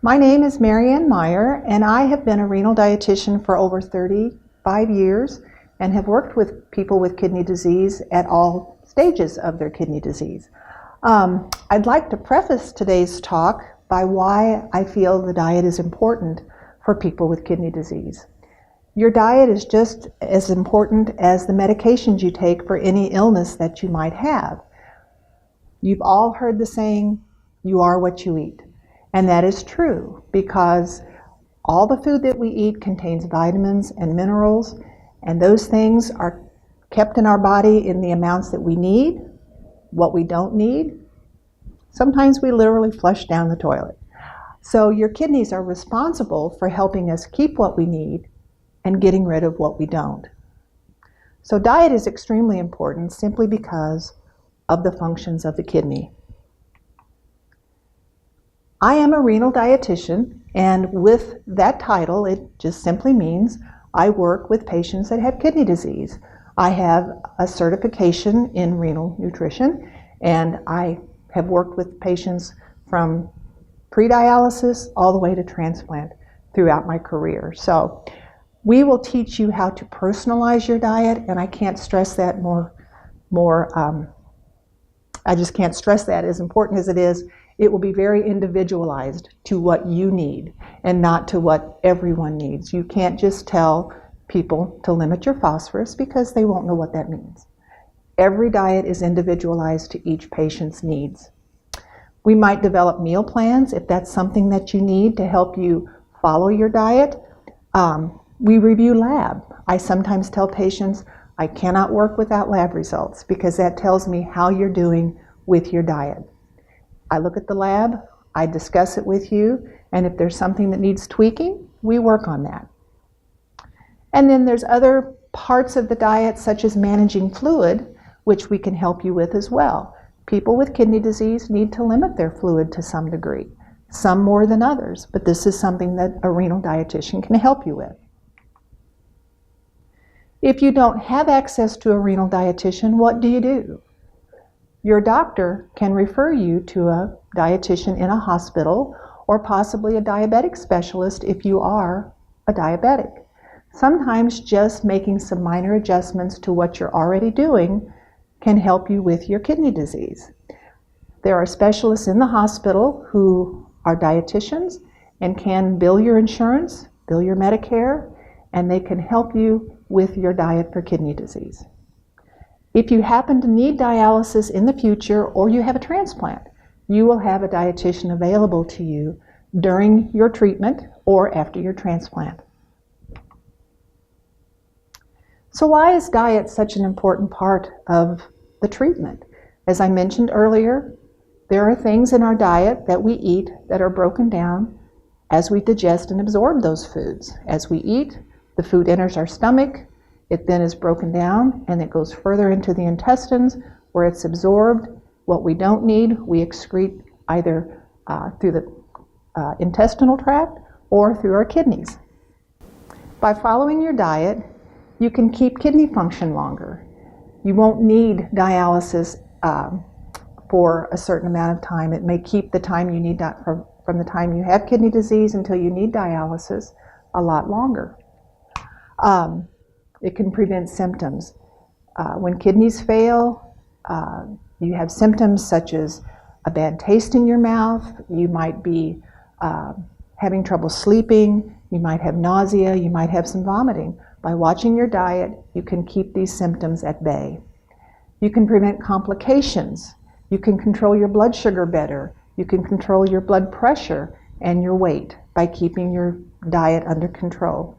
My name is Marianne Meyer, and I have been a renal dietitian for over 35 years and have worked with people with kidney disease at all stages of their kidney disease. I'd like to preface today's talk by why I feel the diet is important for people with kidney disease. Your diet is just as important as the medications you take for any illness that you might have. You've all heard the saying, "You are what you eat." And that is true because all the food that we eat contains vitamins and minerals, and those things are kept in our body in the amounts that we need. What we don't need, sometimes we literally flush down the toilet. So your kidneys are responsible for helping us keep what we need and getting rid of what we don't. So diet is extremely important simply because of the functions of the kidney. I am a renal dietitian, and with that title, it just simply means I work with patients that have kidney disease. I have a certification in renal nutrition, and I have worked with patients from pre-dialysis all the way to transplant throughout my career. So we will teach you how to personalize your diet, and I can't stress that I just can't stress that, as important as it is. It will be very individualized to what you need and not to what everyone needs. You can't just tell people to limit your phosphorus because they won't know what that means. Every diet is individualized to each patient's needs. We might develop meal plans if that's something that you need to help you follow your diet. We review lab. I sometimes tell patients I cannot work without lab results because that tells me how you're doing with your diet. I look at the lab, I discuss it with you, and if there's something that needs tweaking, we work on that. And then there's other parts of the diet, such as managing fluid, which we can help you with as well. People with kidney disease need to limit their fluid to some degree, some more than others, but this is something that a renal dietitian can help you with. If you don't have access to a renal dietitian, what do you do? Your doctor can refer you to a dietitian in a hospital or possibly a diabetic specialist if you are a diabetic. Sometimes just making some minor adjustments to what you're already doing can help you with your kidney disease. There are specialists in the hospital who are dietitians and can bill your insurance, bill your Medicare, and they can help you with your diet for kidney disease. If you happen to need dialysis in the future or you have a transplant, you will have a dietitian available to you during your treatment or after your transplant. So why is diet such an important part of the treatment? As I mentioned earlier, there are things in our diet that we eat that are broken down as we digest and absorb those foods. As we eat, the food enters our stomach. It then is broken down and it goes further into the intestines where it's absorbed. What we don't need, we excrete either through the intestinal tract or through our kidneys. By following your diet, you can keep kidney function longer. You won't need dialysis for a certain amount of time. It may keep the time you need from the time you have kidney disease until you need dialysis a lot longer. It can prevent symptoms. When kidneys fail, you have symptoms such as a bad taste in your mouth. You might be having trouble sleeping. You might have nausea. You might have some vomiting. By watching your diet, you can keep these symptoms at bay. You can prevent complications. You can control your blood sugar better. You can control your blood pressure and your weight by keeping your diet under control.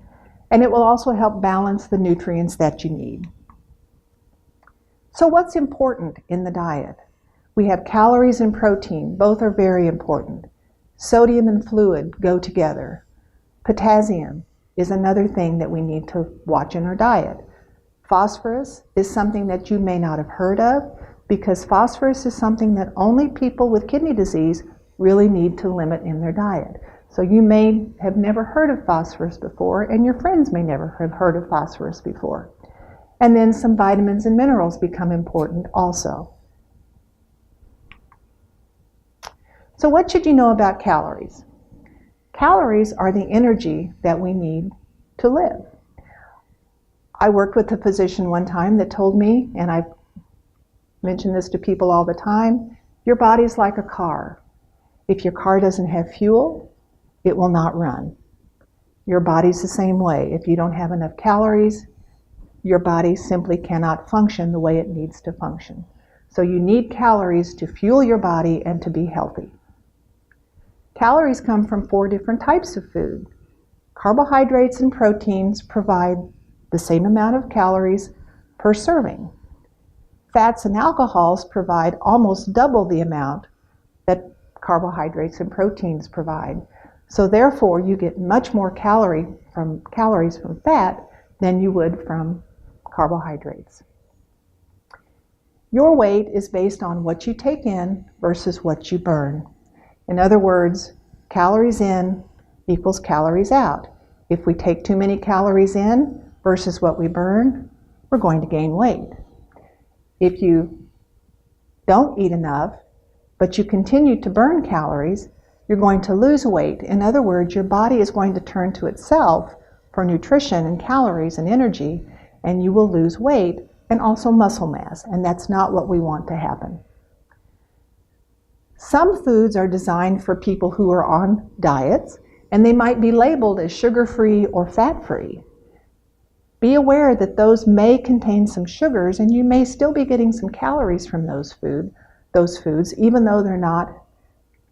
And it will also help balance the nutrients that you need. So what's important in the diet? We have calories and protein. Both are very important. Sodium and fluid go together. Potassium is another thing that we need to watch in our diet. Phosphorus is something that you may not have heard of because phosphorus is something that only people with kidney disease really need to limit in their diet. So you may have never heard of phosphorus before, and your friends may never have heard of phosphorus before. And then some vitamins and minerals become important also. So what should you know about calories? Calories are the energy that we need to live. I worked with a physician one time that told me, and I mention this to people all the time, your body's like a car. If your car doesn't have fuel, it will not run. Your body's the same way. If you don't have enough calories, your body simply cannot function the way it needs to function. So you need calories to fuel your body and to be healthy. Calories come from 4 different types of food. Carbohydrates and proteins provide the same amount of calories per serving. Fats and alcohols provide almost double the amount that carbohydrates and proteins provide. So therefore, you get much more calories from fat than you would from carbohydrates. Your weight is based on what you take in versus what you burn. In other words, calories in equals calories out. If we take too many calories in versus what we burn, we're going to gain weight. If you don't eat enough, but you continue to burn calories, you're going to lose weight. In other words, your body is going to turn to itself for nutrition and calories and energy, and you will lose weight and also muscle mass, and that's not what we want to happen. Some foods are designed for people who are on diets, and they might be labeled as sugar-free or fat-free. Be aware that those may contain some sugars, and you may still be getting some calories from those foods, even though they're not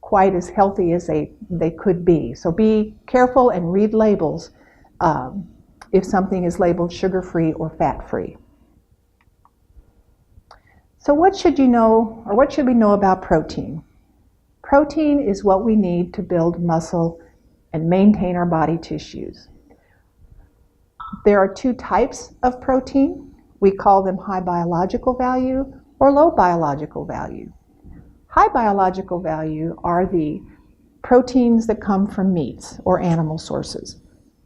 quite as healthy as they could be. So be careful and read labels if something is labeled sugar-free or fat-free. So what should you know, or what should we know about protein? Protein is what we need to build muscle and maintain our body tissues. There are 2 types of protein. We call them high biological value or low biological value. High biological value are the proteins that come from meats or animal sources.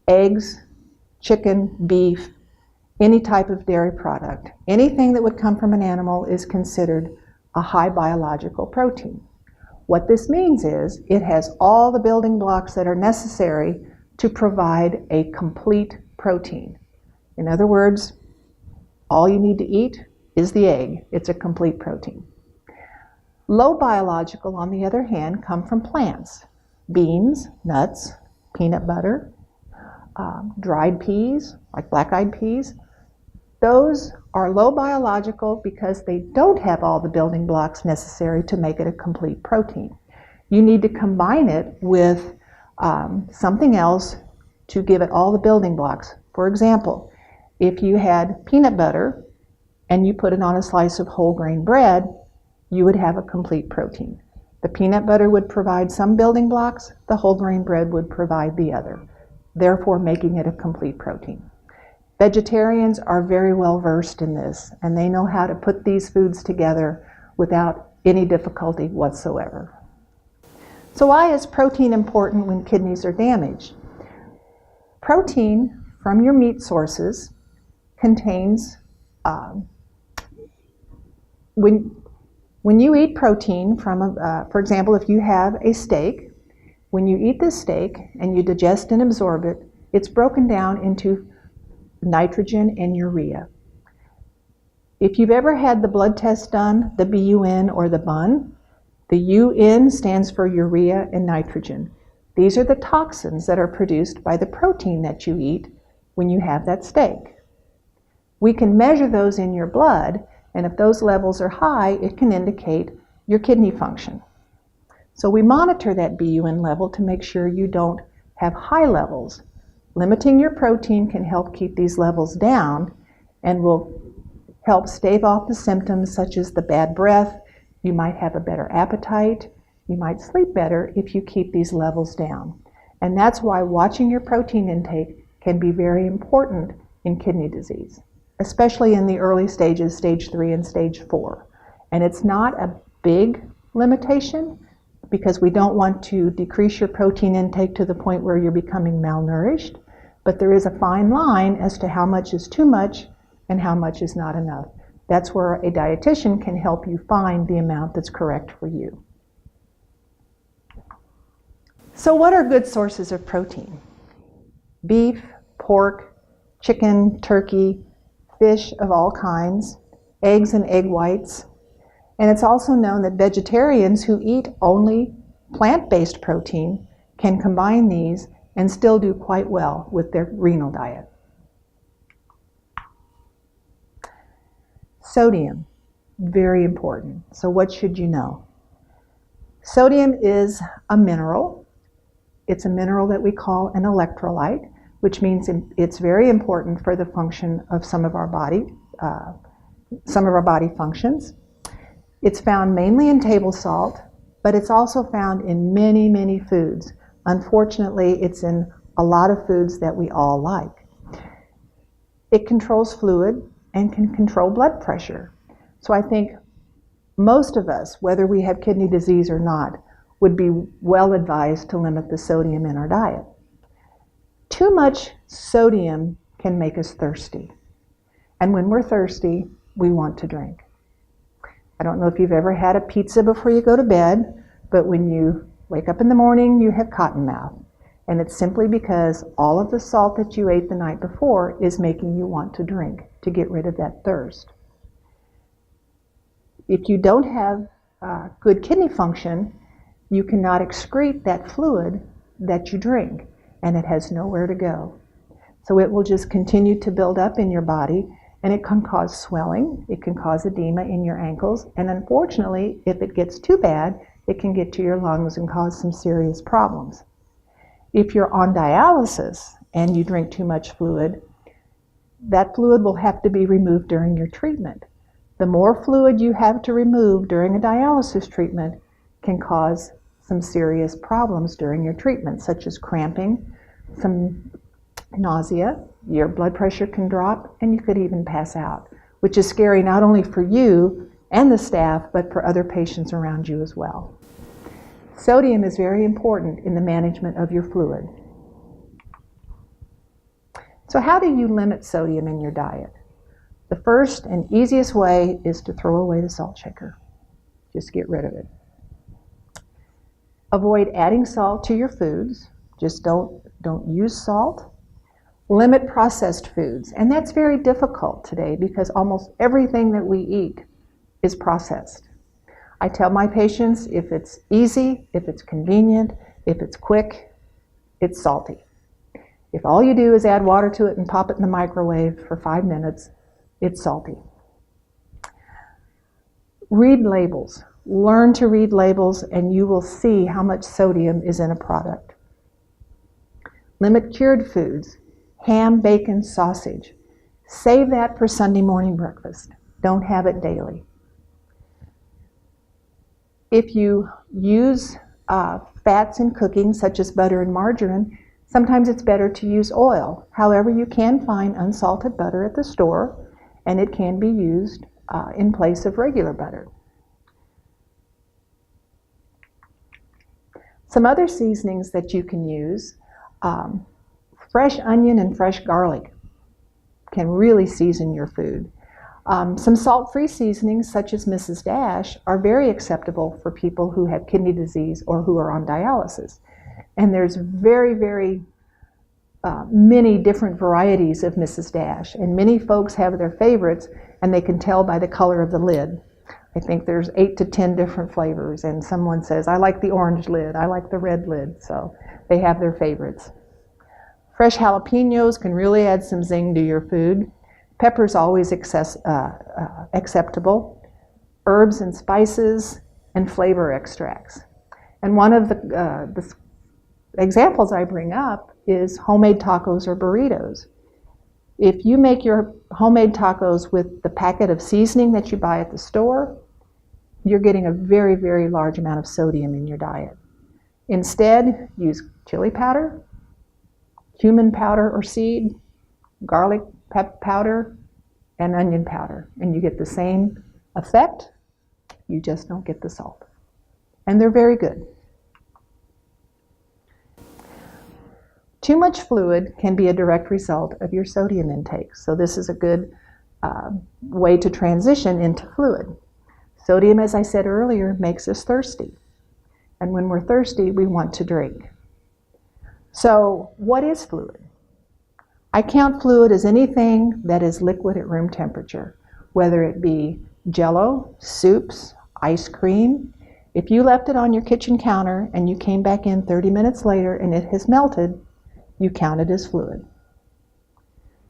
Eggs, chicken, beef, any type of dairy product. Anything that would come from an animal is considered a high biological protein. What this means is it has all the building blocks that are necessary to provide a complete protein. In other words, all you need to eat is the egg. It's a complete protein. Low biological, on the other hand, come from plants. Beans, nuts, peanut butter, dried peas, like black-eyed peas. Those are low biological because they don't have all the building blocks necessary to make it a complete protein. You need to combine it with something else to give it all the building blocks. For example, if you had peanut butter and you put it on a slice of whole grain bread, you would have a complete protein. The peanut butter would provide some building blocks, the whole grain bread would provide the other, therefore making it a complete protein. Vegetarians are very well versed in this, and they know how to put these foods together without any difficulty whatsoever. So why is protein important when kidneys are damaged? Protein from your meat sources contains, when you eat protein from, for example, if you have a steak, when you eat this steak and you digest and absorb it, it's broken down into nitrogen and urea. If you've ever had the blood test done, the BUN or the BUN, the UN stands for urea and nitrogen. These are the toxins that are produced by the protein that you eat when you have that steak. We can measure those in your blood, and if those levels are high, it can indicate your kidney function. So we monitor that BUN level to make sure you don't have high levels. Limiting your protein can help keep these levels down and will help stave off the symptoms such as the bad breath. You might have a better appetite. You might sleep better if you keep these levels down. And that's why watching your protein intake can be very important in kidney disease, especially in the early stages, stage 3 and stage 4. And it's not a big limitation because we don't want to decrease your protein intake to the point where you're becoming malnourished, but there is a fine line as to how much is too much and how much is not enough. That's where a dietitian can help you find the amount that's correct for you. So what are good sources of protein? Beef, pork, chicken, turkey, fish of all kinds, eggs and egg whites. And it's also known that vegetarians who eat only plant-based protein can combine these and still do quite well with their renal diet. Sodium, very important. So what should you know? Sodium is a mineral. It's a mineral that we call an electrolyte, which means it's very important for the function of some of our body functions. It's found mainly in table salt, but it's also found in many, many foods. Unfortunately, it's in a lot of foods that we all like. It controls fluid and can control blood pressure. So I think most of us, whether we have kidney disease or not, would be well advised to limit the sodium in our diet. Too much sodium can make us thirsty. And when we're thirsty, we want to drink. I don't know if you've ever had a pizza before you go to bed, but when you wake up in the morning, you have cotton mouth. And it's simply because all of the salt that you ate the night before is making you want to drink to get rid of that thirst. If you don't have good kidney function, you cannot excrete that fluid that you drink, and it has nowhere to go. So it will just continue to build up in your body, and it can cause swelling, it can cause edema in your ankles, and unfortunately, if it gets too bad, it can get to your lungs and cause some serious problems. If you're on dialysis and you drink too much fluid, that fluid will have to be removed during your treatment. The more fluid you have to remove during a dialysis treatment can cause some serious problems during your treatment, such as cramping, some nausea, your blood pressure can drop, and you could even pass out, which is scary not only for you and the staff, but for other patients around you as well. Sodium is very important in the management of your fluid. So how do you limit sodium in your diet? The first and easiest way is to throw away the salt shaker. Just get rid of it. Avoid adding salt to your foods. Just don't use salt. Limit processed foods. And that's very difficult today because almost everything that we eat is processed. I tell my patients if it's easy, if it's convenient, if it's quick, it's salty. If all you do is add water to it and pop it in the microwave for 5 minutes, it's salty. Read labels. Learn to read labels and you will see how much sodium is in a product. Limit cured foods. Ham, bacon, sausage. Save that for Sunday morning breakfast. Don't have it daily. If you use fats in cooking, such as butter and margarine, sometimes it's better to use oil. However, you can find unsalted butter at the store, and it can be used in place of regular butter. Some other seasonings that you can use, fresh onion and fresh garlic can really season your food. Some salt-free seasonings, such as Mrs. Dash, are very acceptable for people who have kidney disease or who are on dialysis. And there's very, very many different varieties of Mrs. Dash, and many folks have their favorites, and they can tell by the color of the lid. I think there's 8 to 10 different flavors, and someone says, I like the orange lid, I like the red lid, so they have their favorites. Fresh jalapenos can really add some zing to your food. Pepper's always acceptable. Herbs and spices and flavor extracts. And one of the examples I bring up is homemade tacos or burritos. If you make your homemade tacos with the packet of seasoning that you buy at the store, you're getting a very, very large amount of sodium in your diet. Instead, use chili powder, cumin powder or seed, garlic powder, and onion powder, and you get the same effect, you just don't get the salt. And they're very good. Too much fluid can be a direct result of your sodium intake, so this is a good way to transition into fluid. Sodium, as I said earlier, makes us thirsty. And when we're thirsty, we want to drink. So what is fluid? I count fluid as anything that is liquid at room temperature, whether it be Jell-O, soups, ice cream. If you left it on your kitchen counter and you came back in 30 minutes later and it has melted, you count it as fluid.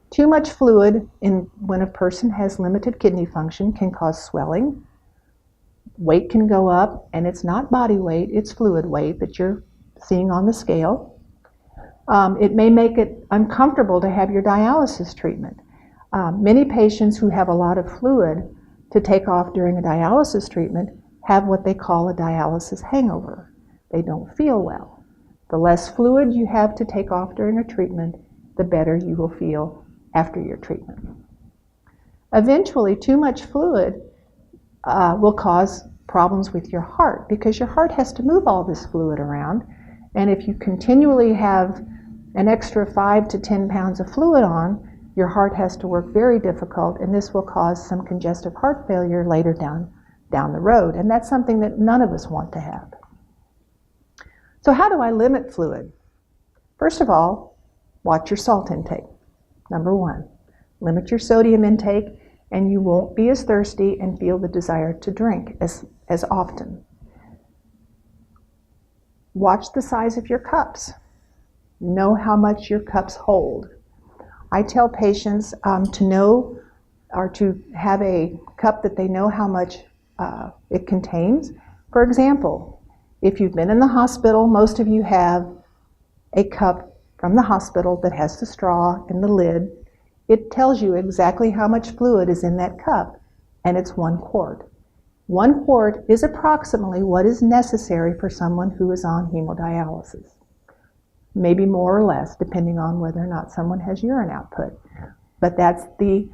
Too much fluid when a person has limited kidney function can cause swelling. Weight can go up, and it's not body weight, it's fluid weight that you're seeing on the scale. It may make it uncomfortable to have your dialysis treatment. Many patients who have a lot of fluid to take off during a dialysis treatment have what they call a dialysis hangover. They don't feel well. The less fluid you have to take off during a treatment, the better you will feel after your treatment. Eventually, too much fluid will cause problems with your heart because your heart has to move all this fluid around. And if you continually have an extra 5 to 10 pounds of fluid on, your heart has to work very difficult, and this will cause some congestive heart failure later down the road. And that's something that none of us want to have. So how do I limit fluid? First of all, watch your salt intake. Number one, limit your sodium intake, and you won't be as thirsty and feel the desire to drink as often. Watch the size of your cups. Know how much your cups hold. I tell patients to know or to have a cup that they know how much it contains. For example, if you've been in the hospital, most of you have a cup from the hospital that has the straw and the lid. It tells you exactly how much fluid is in that cup, and it's 1 quart. 1 quart is approximately what is necessary for someone who is on hemodialysis. Maybe more or less, depending on whether or not someone has urine output. But that's the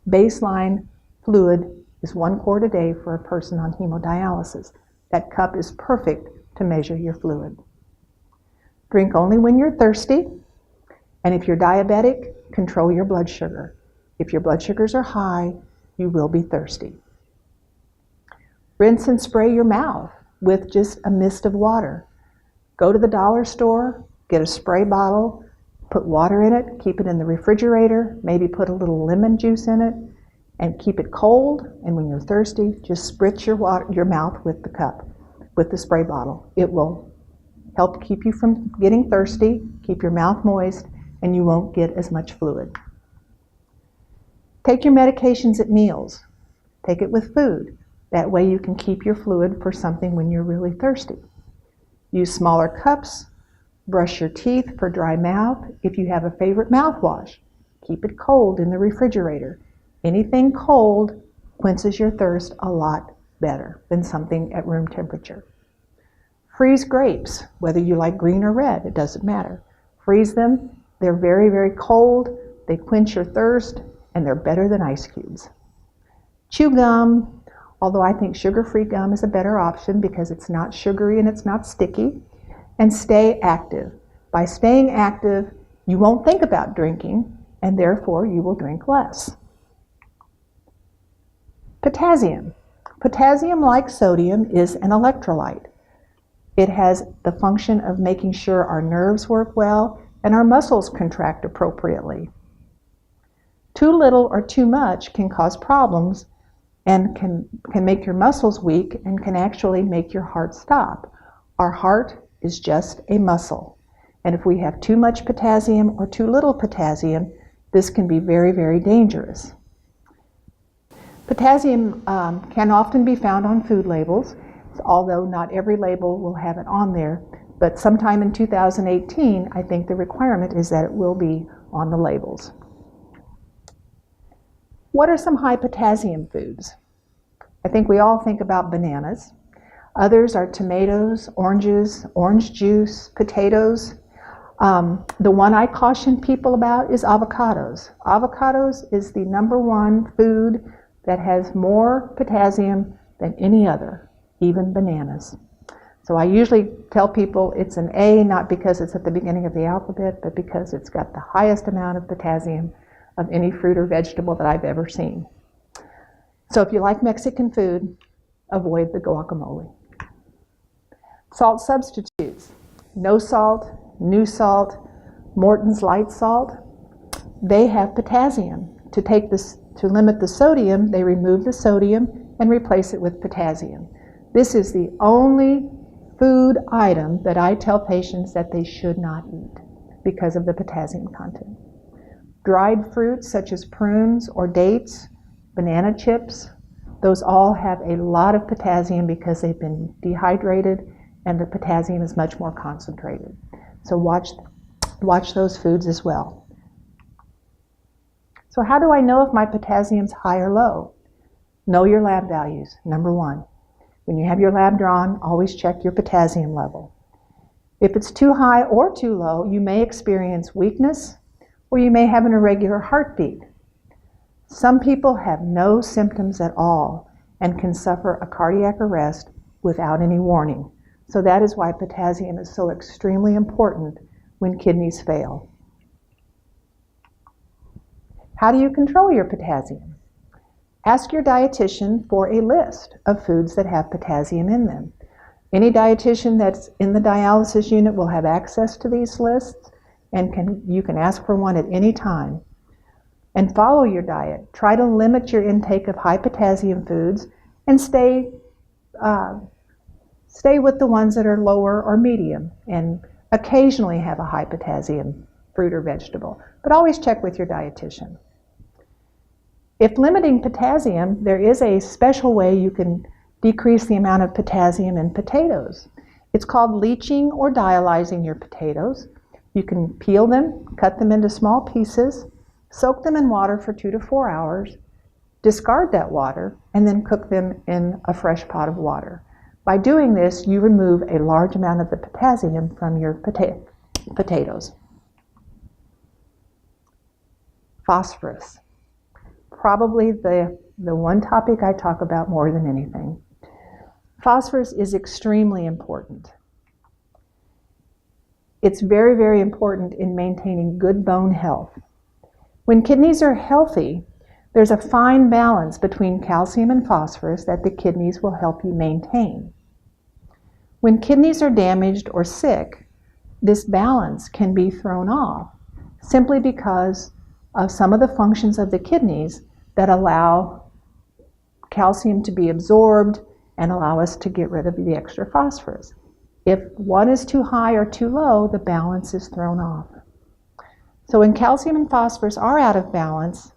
baseline fluid is 1 quart a day for a person on hemodialysis. That cup is perfect to measure your fluid. Drink only when you're thirsty, and if you're diabetic, control your blood sugar. If your blood sugars are high, you will be thirsty. Rinse and spray your mouth with just a mist of water. Go to the dollar store, get a spray bottle, put water in it, keep it in the refrigerator, maybe put a little lemon juice in it, and keep it cold. And when you're thirsty, just spritz your mouth with the cup, with the spray bottle. It will help keep you from getting thirsty, keep your mouth moist, and you won't get as much fluid. Take your medications at meals. Take it with food. That way you can keep your fluid for something when you're really thirsty. Use smaller cups. Brush your teeth for dry mouth. If you have a favorite mouthwash, keep it cold in the refrigerator. Anything cold quenches your thirst a lot better than something at room temperature. Freeze grapes, whether you like green or red, it doesn't matter. Freeze them. They're very, very cold. They quench your thirst, and they're better than ice cubes. Chew gum, although I think sugar-free gum is a better option because it's not sugary and it's not sticky. And stay active. By staying active, you won't think about drinking, and therefore you will drink less. Potassium. Potassium, like sodium, is an electrolyte. It has the function of making sure our nerves work well and our muscles contract appropriately. Too little or too much can cause problems and can make your muscles weak and can actually make your heart stop. Our heart is just a muscle. And if we have too much potassium or too little potassium, this can be very, very dangerous. Potassium can often be found on food labels, although not every label will have it on there. But sometime in 2018, I think the requirement is that it will be on the labels. What are some high potassium foods? I think we all think about bananas. Others are tomatoes, oranges, orange juice, potatoes. The one I caution people about is avocados. Avocados is the #1 food that has more potassium than any other, even bananas. So I usually tell people it's an A, not because it's at the beginning of the alphabet, but because it's got the highest amount of potassium of any fruit or vegetable that I've ever seen. So if you like Mexican food, avoid the guacamole. Salt substitutes. No salt, new salt, Morton's light salt, they have potassium. To limit the sodium, they remove the sodium and replace it with potassium. This is the only food item that I tell patients that they should not eat because of the potassium content. Dried fruits such as prunes or dates, banana chips, those all have a lot of potassium because they've been dehydrated and the potassium is much more concentrated. So watch those foods as well. So how do I know if my potassium's high or low? Know your lab values, number one. When you have your lab drawn, always check your potassium level. If it's too high or too low, you may experience weakness or you may have an irregular heartbeat. Some people have no symptoms at all and can suffer a cardiac arrest without any warning. So that is why potassium is so extremely important when kidneys fail. How do you control your potassium? Ask your dietitian for a list of foods that have potassium in them. Any dietitian that's in the dialysis unit will have access to these lists, and you can ask for one at any time. And follow your diet. Try to limit your intake of high potassium foods and stay with the ones that are lower or medium, and occasionally have a high potassium fruit or vegetable. But always check with your dietitian. If limiting potassium, there is a special way you can decrease the amount of potassium in potatoes. It's called leaching or dialyzing your potatoes. You can peel them, cut them into small pieces, soak them in water for 2 to 4 hours, discard that water, and then cook them in a fresh pot of water. By doing this, you remove a large amount of the potassium from your potatoes. Phosphorus. Probably the one topic I talk about more than anything. Phosphorus is extremely important. It's very, very important in maintaining good bone health. When kidneys are healthy, there's a fine balance between calcium and phosphorus that the kidneys will help you maintain. When kidneys are damaged or sick, this balance can be thrown off simply because of some of the functions of the kidneys that allow calcium to be absorbed and allow us to get rid of the extra phosphorus. If one is too high or too low, the balance is thrown off. So when calcium and phosphorus are out of balance,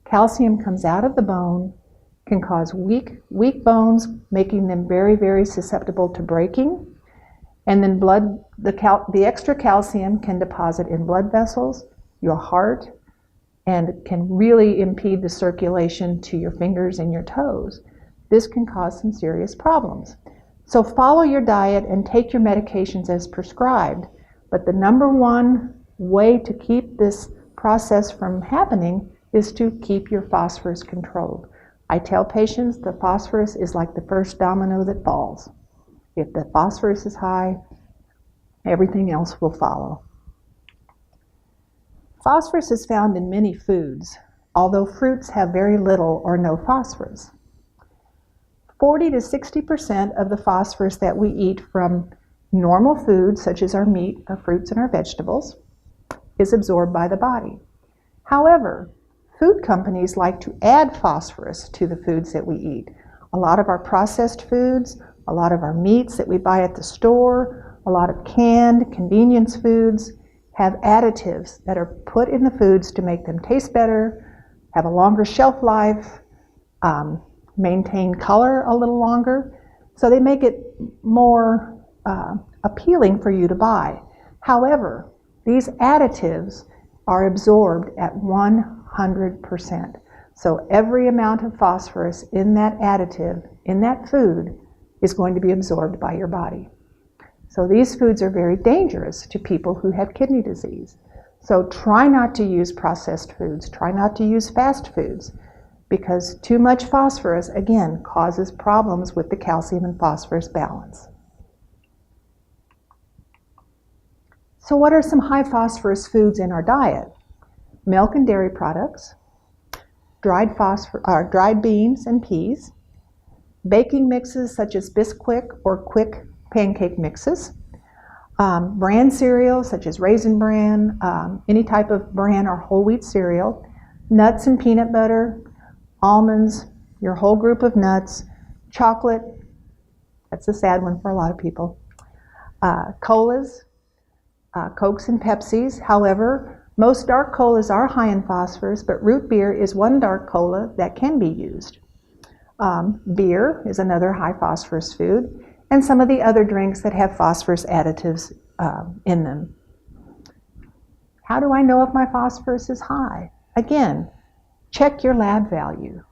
calcium comes out of the bone, can cause weak bones, making them very, very susceptible to breaking. And then the extra calcium can deposit in blood vessels, your heart, and can really impede the circulation to your fingers and your toes. This can cause some serious problems. So follow your diet and take your medications as prescribed. But the number one way to keep this process from happening is to keep your phosphorus controlled. I tell patients the phosphorus is like the first domino that falls. If the phosphorus is high, everything else will follow. Phosphorus is found in many foods, although fruits have very little or no phosphorus. 40 to 60% of the phosphorus that we eat from normal foods, such as our meat, our fruits, and our vegetables, is absorbed by the body. However, food companies like to add phosphorus to the foods that we eat. A lot of our processed foods, a lot of our meats that we buy at the store, a lot of canned convenience foods have additives that are put in the foods to make them taste better, have a longer shelf life, maintain color a little longer. So they make it more appealing for you to buy. However, these additives are absorbed at 100%. So every amount of phosphorus in that additive, in that food, is going to be absorbed by your body. So these foods are very dangerous to people who have kidney disease. So try not to use processed foods. Try not to use fast foods, because too much phosphorus, again, causes problems with the calcium and phosphorus balance. So what are some high phosphorus foods in our diet? Milk and dairy products, dried beans and peas, baking mixes such as Bisquick or quick pancake mixes, Bran cereals such as Raisin Bran, any type of bran or whole wheat cereal, nuts and peanut butter, almonds, your whole group of nuts, chocolate, that's a sad one for a lot of people, colas, Cokes and Pepsis. However, most dark colas are high in phosphorus, but root beer is one dark cola that can be used. Beer is another high phosphorus food, and some of the other drinks that have phosphorus additives in them. How do I know if my phosphorus is high? Again, check your lab value.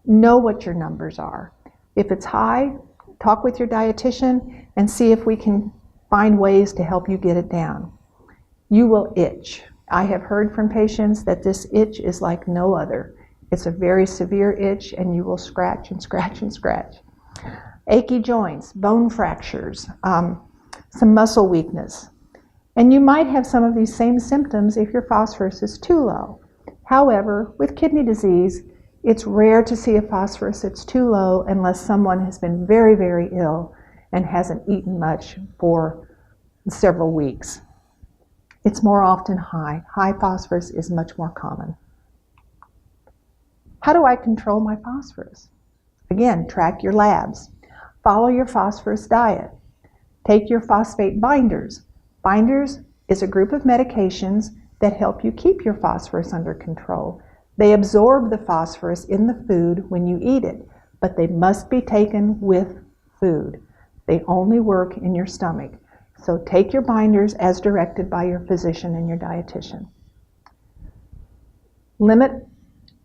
Know what your numbers are. If it's high, talk with your dietitian and see if we can find ways to help you get it down. You will itch. I have heard from patients that this itch is like no other. It's a very severe itch, and you will scratch and scratch and scratch. Achy joints, bone fractures, some muscle weakness. And you might have some of these same symptoms if your phosphorus is too low. However, with kidney disease, it's rare to see a phosphorus that's too low unless someone has been very, very ill and hasn't eaten much for several weeks. It's more often high. High phosphorus is much more common. How do I control my phosphorus? Again, track your labs. Follow your phosphorus diet. Take your phosphate binders. Binders is a group of medications that help you keep your phosphorus under control. They absorb the phosphorus in the food when you eat it, but they must be taken with food. They only work in your stomach. So take your binders as directed by your physician and your dietitian. Limit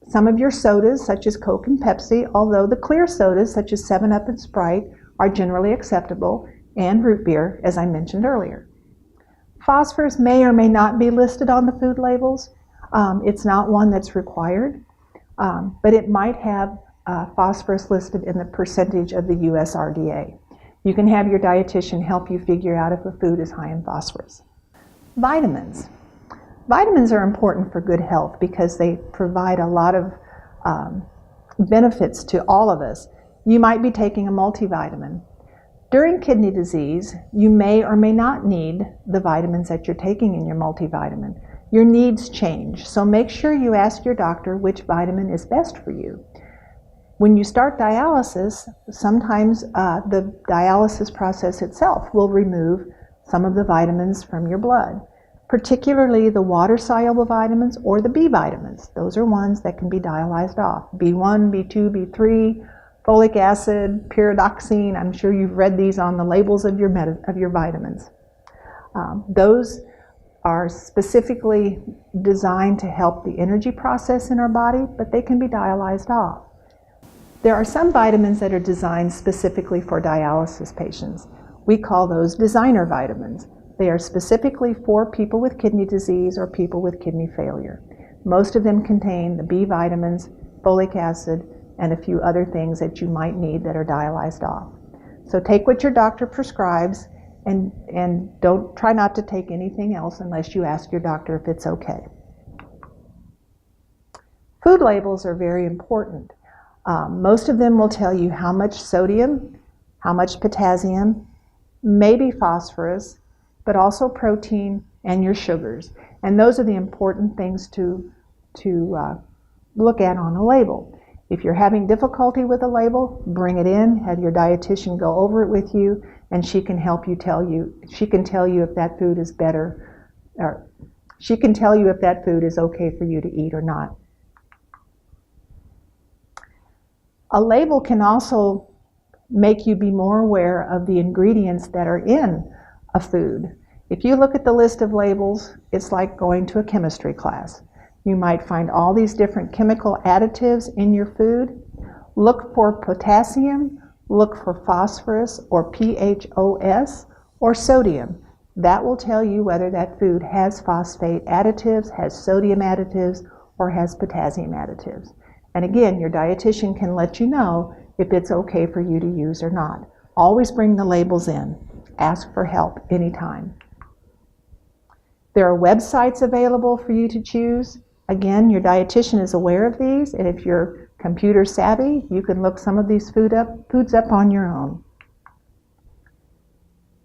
some of your sodas, such as Coke and Pepsi, although the clear sodas, such as 7-Up and Sprite, are generally acceptable, and root beer, as I mentioned earlier. Phosphorus may or may not be listed on the food labels. It's not one that's required, but it might have phosphorus listed in the percentage of the USRDA. You can have your dietitian help you figure out if a food is high in phosphorus. Vitamins. Vitamins are important for good health because they provide a lot of benefits to all of us. You might be taking a multivitamin. During kidney disease, you may or may not need the vitamins that you're taking in your multivitamin. Your needs change, so make sure you ask your doctor which vitamin is best for you. When you start dialysis, sometimes the dialysis process itself will remove some of the vitamins from your blood, particularly the water-soluble vitamins or the B vitamins. Those are ones that can be dialyzed off. B1, B2, B3, folic acid, pyridoxine. I'm sure you've read these on the labels of your vitamins. Those are specifically designed to help the energy process in our body, but they can be dialyzed off. There are some vitamins that are designed specifically for dialysis patients. We call those designer vitamins. They are specifically for people with kidney disease or people with kidney failure. Most of them contain the B vitamins, folic acid, and a few other things that you might need that are dialyzed off. So take what your doctor prescribes and try not to take anything else unless you ask your doctor if it's okay. Food labels are very important. Most of them will tell you how much sodium, how much potassium, maybe phosphorus, but also protein and your sugars. And those are the important things to look at on a label. If you're having difficulty with a label, bring it in, have your dietitian go over it with you, and she can help you she can tell you if that food is better, or she can tell you if that food is okay for you to eat or not. A label can also make you be more aware of the ingredients that are in a food. If you look at the list of labels, it's like going to a chemistry class. You might find all these different chemical additives in your food. Look for potassium, look for phosphorus or PHOS or sodium. That will tell you whether that food has phosphate additives, has sodium additives, or has potassium additives. And again, your dietitian can let you know if it's okay for you to use or not. Always bring the labels in. Ask for help anytime. There are websites available for you to choose. Again, your dietitian is aware of these, and if you're computer savvy, you can look some of these foods up on your own.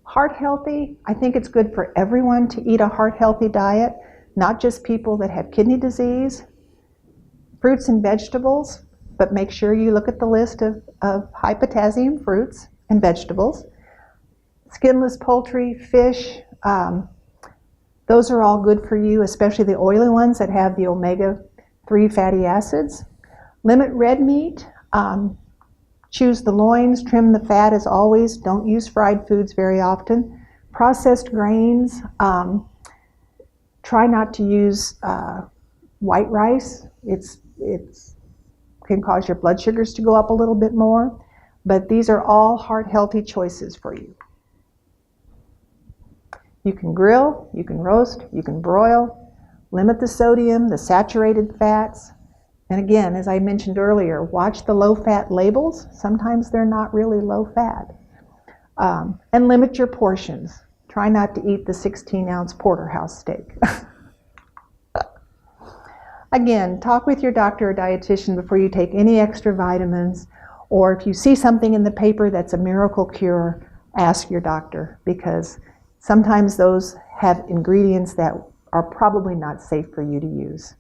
Heart healthy, I think it's good for everyone to eat a heart healthy diet, not just people that have kidney disease. Fruits and vegetables, but make sure you look at the list of high potassium fruits and vegetables. Skinless poultry, fish, those are all good for you, especially the oily ones that have the omega-3 fatty acids. Limit red meat. Choose the loins, trim the fat as always. Don't use fried foods very often. Processed grains. Try not to use white rice. It can cause your blood sugars to go up a little bit more. But these are all heart-healthy choices for you. You can grill, you can roast, you can broil. Limit the sodium, the saturated fats. And again, as I mentioned earlier, watch the low-fat labels. Sometimes they're not really low-fat. And limit your portions. Try not to eat the 16-ounce porterhouse steak. Again, talk with your doctor or dietitian before you take any extra vitamins, or if you see something in the paper that's a miracle cure, ask your doctor, because sometimes those have ingredients that are probably not safe for you to use.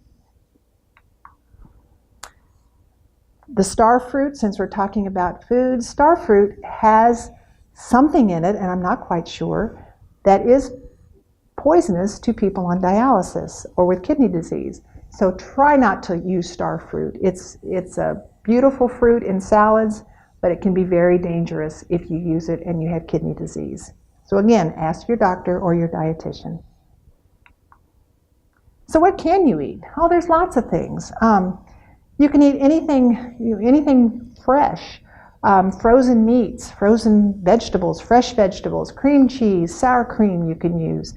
The star fruit, since we're talking about food, star fruit has something in it, and I'm not quite sure, that is poisonous to people on dialysis or with kidney disease. So try not to use star fruit. It's a beautiful fruit in salads, but it can be very dangerous if you use it and you have kidney disease. So again, ask your doctor or your dietitian. So what can you eat? Oh, there's lots of things. You can eat anything fresh. Frozen meats, frozen vegetables, fresh vegetables, cream cheese, sour cream you can use.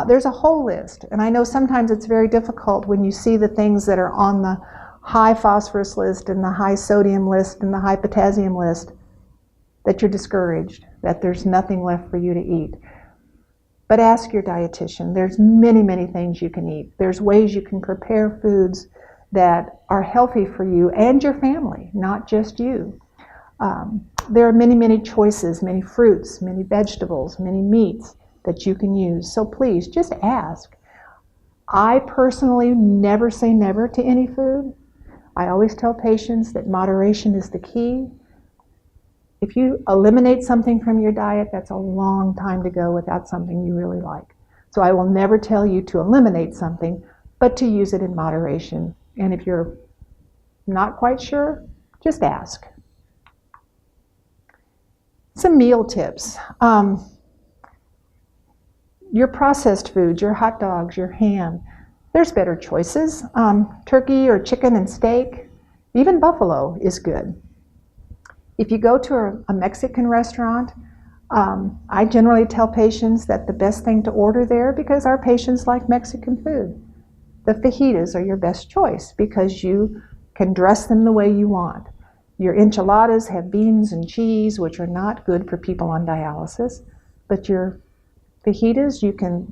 There's a whole list, and I know sometimes it's very difficult when you see the things that are on the high phosphorus list and the high sodium list and the high potassium list that you're discouraged, that there's nothing left for you to eat. But ask your dietitian. There's many, many things you can eat. There's ways you can prepare foods that are healthy for you and your family, not just you. There are many, many choices, many fruits, many vegetables, many meats that you can use. So please, just ask. I personally never say never to any food. I always tell patients that moderation is the key. If you eliminate something from your diet, that's a long time to go without something you really like. So I will never tell you to eliminate something, but to use it in moderation. And if you're not quite sure, just ask. Some meal tips. Your processed foods, your hot dogs, your ham, there's better choices. Turkey or chicken and steak, even buffalo is good. If you go to a Mexican restaurant, I generally tell patients that the best thing to order there, because our patients like Mexican food, the fajitas are your best choice because you can dress them the way you want. Your enchiladas have beans and cheese, which are not good for people on dialysis, but your fajitas,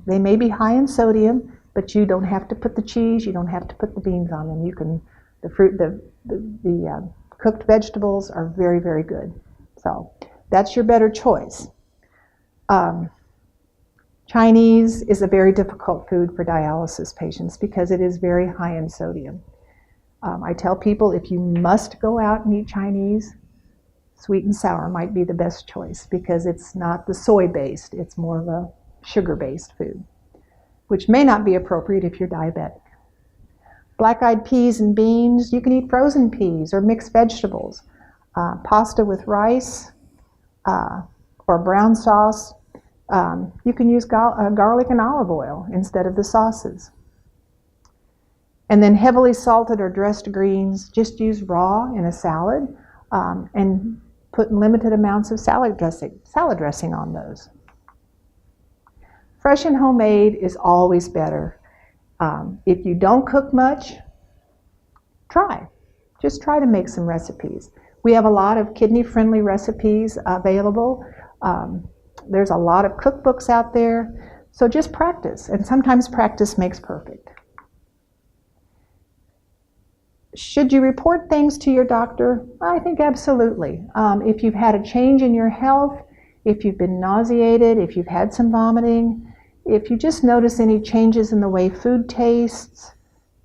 they may be high in sodium, but you don't have to put the cheese, you don't have to put the beans on them. You can, the cooked vegetables are very, very good. So that's your better choice. Chinese is a very difficult food for dialysis patients because it is very high in sodium. I tell people if you must go out and eat Chinese, sweet and sour might be the best choice because it's not the soy-based, it's more of a sugar-based food, which may not be appropriate if you're diabetic. Black-eyed peas and beans, you can eat frozen peas or mixed vegetables, pasta with rice or brown sauce. You can use garlic and olive oil instead of the sauces. And then heavily salted or dressed greens, just use raw in a salad and put limited amounts of salad dressing on those. Fresh and homemade is always better. If you don't cook much, just try to make some recipes. We have a lot of kidney-friendly recipes available. There's a lot of cookbooks out there, so just practice, and sometimes practice makes perfect. Should you report things to your doctor? I think absolutely. If you've had a change in your health If you've been nauseated, if you've had some vomiting, if you just notice any changes in the way food tastes,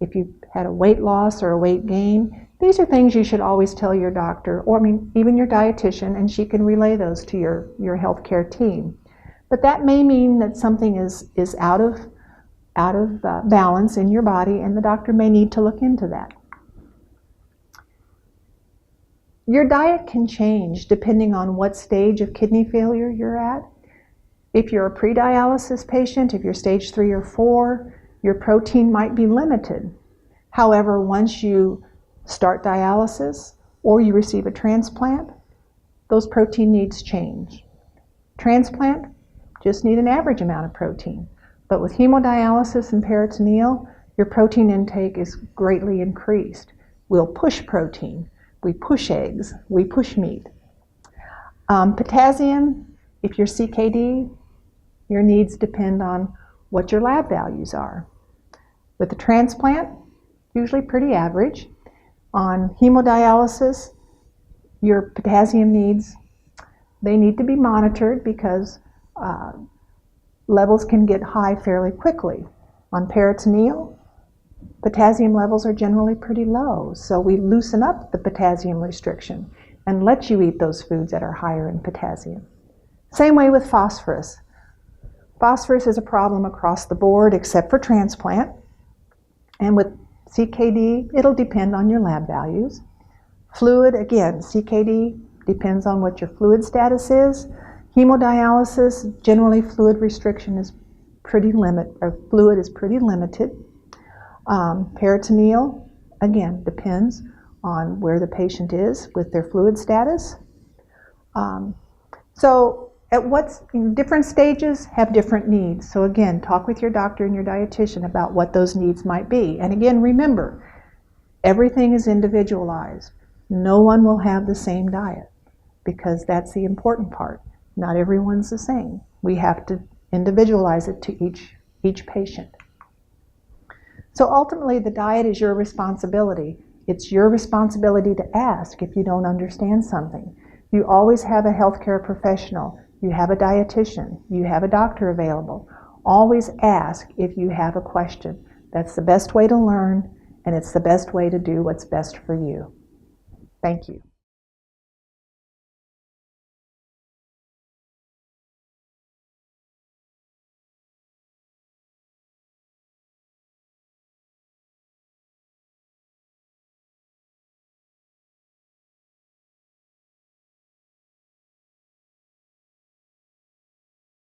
if you've had a weight loss or a weight gain, these are things you should always tell your doctor, or even your dietitian, and she can relay those to your healthcare team. But that may mean that something is out of balance in your body, and the doctor may need to look into that. Your diet can change depending on what stage of kidney failure you're at. If you're a pre-dialysis patient, if you're stage 3 or 4, your protein might be limited. However, once you start dialysis or you receive a transplant, those protein needs change. Transplant, just need an average amount of protein. But with hemodialysis and peritoneal, your protein intake is greatly increased. We'll push protein, we push eggs, we push meat. Potassium, if you're CKD, your needs depend on what your lab values are. With the transplant, usually pretty average. On hemodialysis, your potassium needs, they need to be monitored because levels can get high fairly quickly. On peritoneal, potassium levels are generally pretty low, so we loosen up the potassium restriction and let you eat those foods that are higher in potassium. Same way with phosphorus. Phosphorus is a problem across the board except for transplant. And with CKD, it'll depend on your lab values. Fluid, again, CKD depends on what your fluid status is. Hemodialysis, generally fluid restriction is pretty fluid is pretty limited. Peritoneal, again, depends on where the patient is with their fluid status. So at different stages have different needs. So again, talk with your doctor and your dietitian about what those needs might be. And again, remember, everything is individualized. No one will have the same diet because that's the important part. Not everyone's the same. We have to individualize it to each patient. So ultimately, the diet is your responsibility. It's your responsibility to ask if you don't understand something. You always have a healthcare professional. You have a dietitian. You have a doctor available. Always ask if you have a question. That's the best way to learn, and it's the best way to do what's best for you. Thank you.